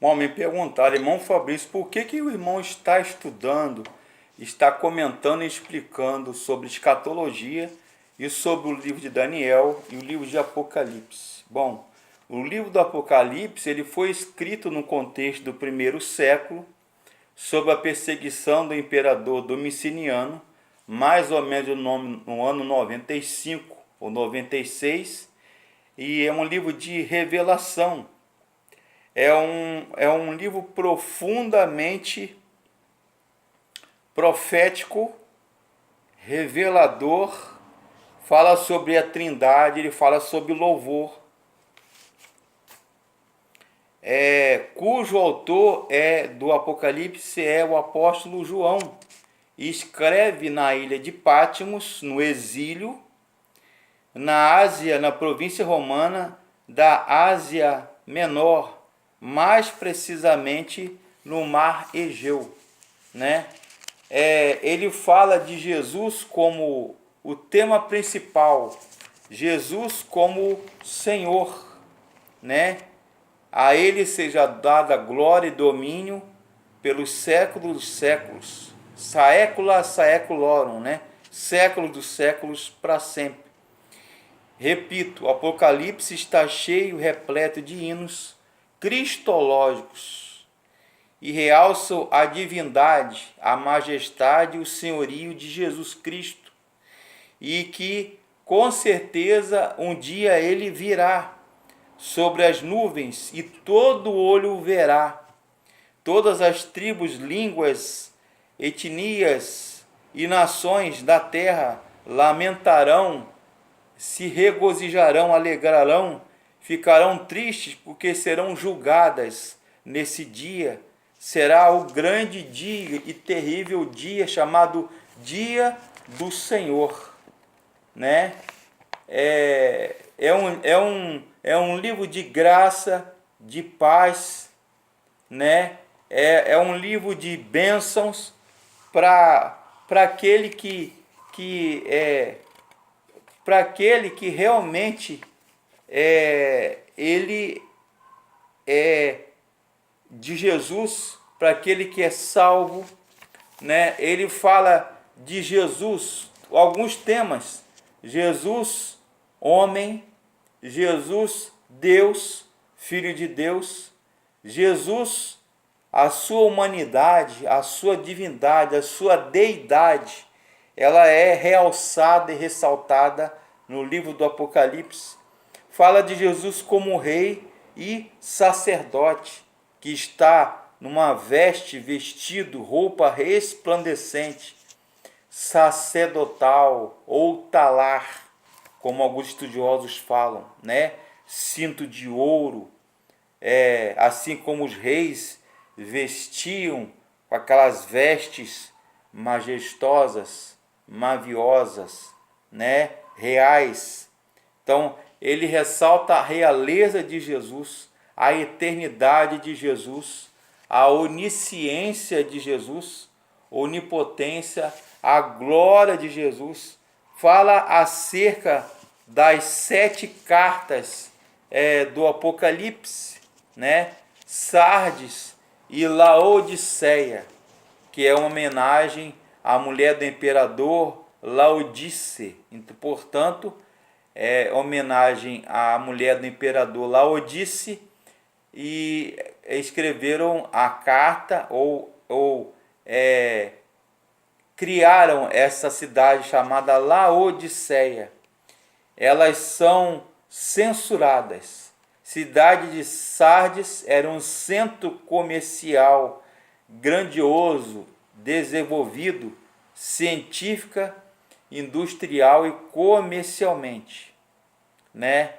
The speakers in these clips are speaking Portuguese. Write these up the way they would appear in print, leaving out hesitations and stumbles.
Bom, me perguntaram, irmão Fabrício, por que o irmão está estudando, está comentando e explicando sobre escatologia e sobre o livro de Daniel e o livro de Apocalipse? Bom, o livro do Apocalipse ele foi escrito no contexto do primeiro século, sob a perseguição do imperador Domiciano, mais ou menos no ano 95 ou 96, e é um livro de revelação. É um livro profundamente profético, revelador, fala sobre a Trindade, ele fala sobre louvor, cujo autor do Apocalipse é o apóstolo João, e escreve na ilha de Patmos, no exílio, na Ásia, na província romana da Ásia Menor, mais precisamente no Mar Egeu, né? Ele fala de Jesus como o tema principal, Jesus como Senhor, né? A ele seja dada glória e domínio pelos séculos dos séculos, saecula saeculorum, né? Séculos dos séculos para sempre. Repito, o Apocalipse está cheio, repleto de hinos cristológicos e realçam a divindade, a majestade e o senhorio de Jesus Cristo, e que com certeza um dia ele virá sobre as nuvens e todo olho o verá. Todas as tribos, línguas, etnias e nações da terra lamentarão, se regozijarão, alegrarão, ficarão tristes porque serão julgadas nesse dia. Será o grande dia e terrível dia chamado Dia do Senhor, né? É um livro de graça, de paz, né? É um livro de bênçãos para aquele para aquele que realmente ele é de Jesus, para aquele que é salvo, né? Ele fala de Jesus, alguns temas: Jesus, homem; Jesus, Deus, Filho de Deus; Jesus, a sua humanidade, a sua divindade, a sua deidade, ela é realçada e ressaltada no livro do Apocalipse. Fala de Jesus como rei e sacerdote, que está numa vestido, roupa resplandecente, sacerdotal ou talar, como alguns estudiosos falam, né? Cinto de ouro, assim como os reis vestiam com aquelas vestes majestosas, maviosas, né? Reais. Então, ele ressalta a realeza de Jesus, a eternidade de Jesus, a onisciência de Jesus, onipotência, a glória de Jesus. Fala acerca das 7 cartas do Apocalipse, né? Sardes e Laodiceia, que é uma homenagem à mulher do imperador Laodice. Então, portanto, é homenagem à mulher do imperador Laodice, e escreveram a carta ou criaram essa cidade chamada Laodiceia. Elas são censuradas. Cidade de Sardes era um centro comercial grandioso, desenvolvido científica, industrial e comercialmente, né?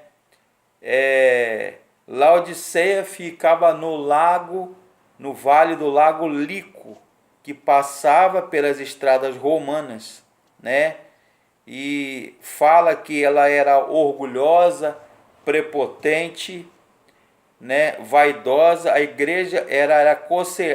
Laodiceia ficava no vale do lago Lico, que passava pelas estradas romanas, né? E fala que ela era orgulhosa, prepotente, né, vaidosa. A igreja era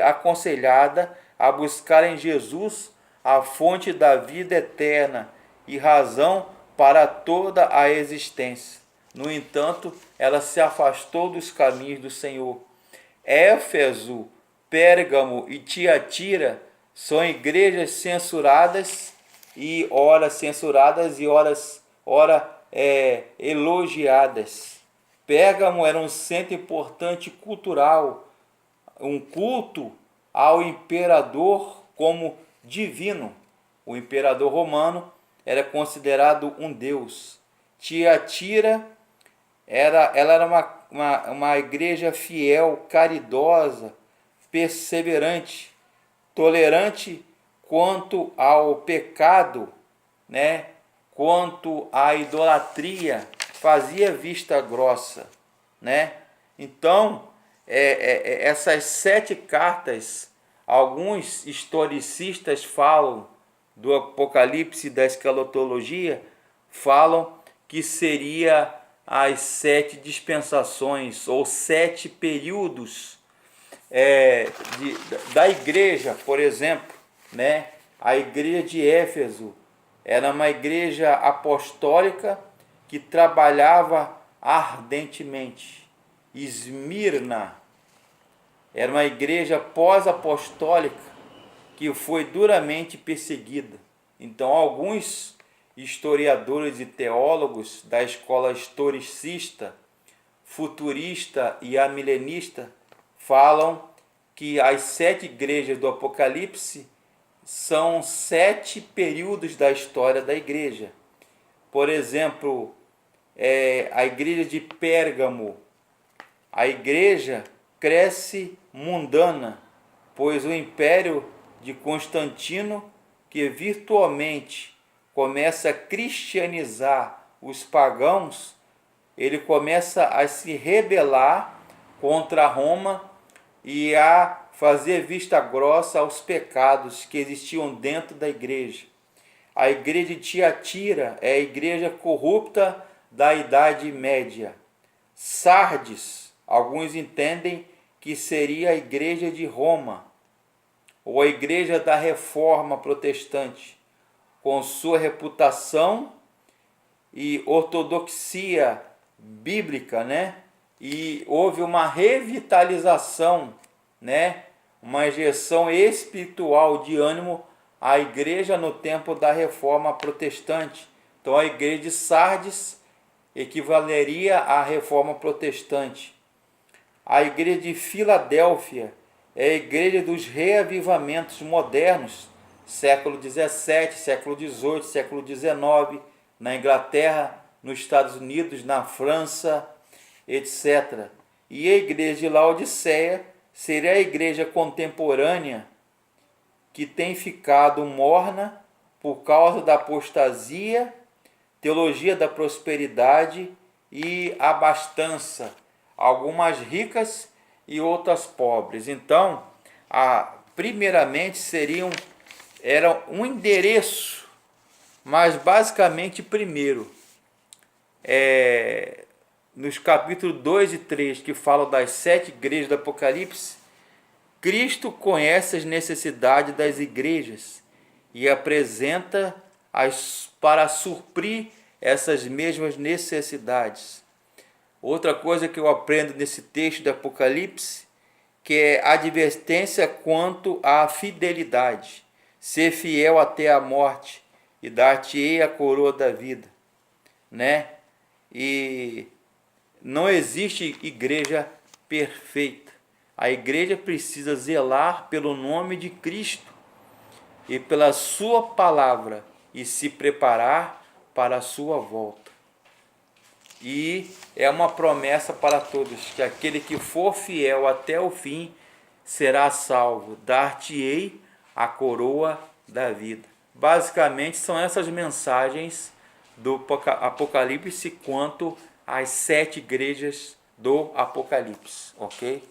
aconselhada a buscar em Jesus a fonte da vida eterna e razão para toda a existência. No entanto, ela se afastou dos caminhos do Senhor. Éfeso, Pérgamo e Tiatira são igrejas censuradas e ora elogiadas. Pérgamo era um centro importante cultural, um culto ao imperador como divino. O imperador romano era considerado um deus. Tiatira ela era uma igreja fiel, caridosa, perseverante, tolerante quanto ao pecado, né? Quanto à idolatria, fazia vista grossa, né? Então, essas 7 cartas, alguns historicistas falam do Apocalipse, da escatologia, falam que seria as 7 dispensações ou 7 períodos da igreja. Por exemplo, né? A igreja de Éfeso era uma igreja apostólica que trabalhava ardentemente. Esmirna era uma igreja pós-apostólica que foi duramente perseguida. Então, alguns historiadores e teólogos da escola historicista, futurista e amilenista falam que as 7 igrejas do Apocalipse são 7 períodos da história da igreja. Por exemplo, a igreja de Pérgamo, a igreja cresce mundana, pois o império de Constantino, que virtualmente começa a cristianizar os pagãos, ele começa a se rebelar contra Roma e a fazer vista grossa aos pecados que existiam dentro da igreja. A igreja de Tiatira é a igreja corrupta da Idade Média. Sardes, alguns entendem que seria a igreja de Roma, ou a igreja da Reforma Protestante, com sua reputação e ortodoxia bíblica, né? E houve uma revitalização, né? Uma injeção espiritual de ânimo à igreja no tempo da Reforma Protestante. Então a igreja de Sardes equivaleria à Reforma Protestante. A igreja de Filadélfia é a igreja dos reavivamentos modernos, século XVII, século XVIII, século XIX, na Inglaterra, nos Estados Unidos, na França, etc. E a igreja de Laodiceia seria a igreja contemporânea que tem ficado morna por causa da apostasia, teologia da prosperidade e abastança, algumas ricas e outras pobres. Então, primeiramente era um endereço, mas basicamente primeiro, nos capítulos 2 e 3, que falam das 7 igrejas do Apocalipse, Cristo conhece as necessidades das igrejas e apresenta-as para suprir essas mesmas necessidades. Outra coisa que eu aprendo nesse texto do Apocalipse, que é a advertência quanto à fidelidade. Ser fiel até a morte e dar-te-ei a coroa da vida, né? E não existe igreja perfeita. A igreja precisa zelar pelo nome de Cristo e pela sua palavra e se preparar para a sua volta. E é uma promessa para todos, que aquele que for fiel até o fim será salvo. Dar-te-ei a coroa da vida. Basicamente são essas mensagens do Apocalipse quanto às 7 igrejas do Apocalipse, ok?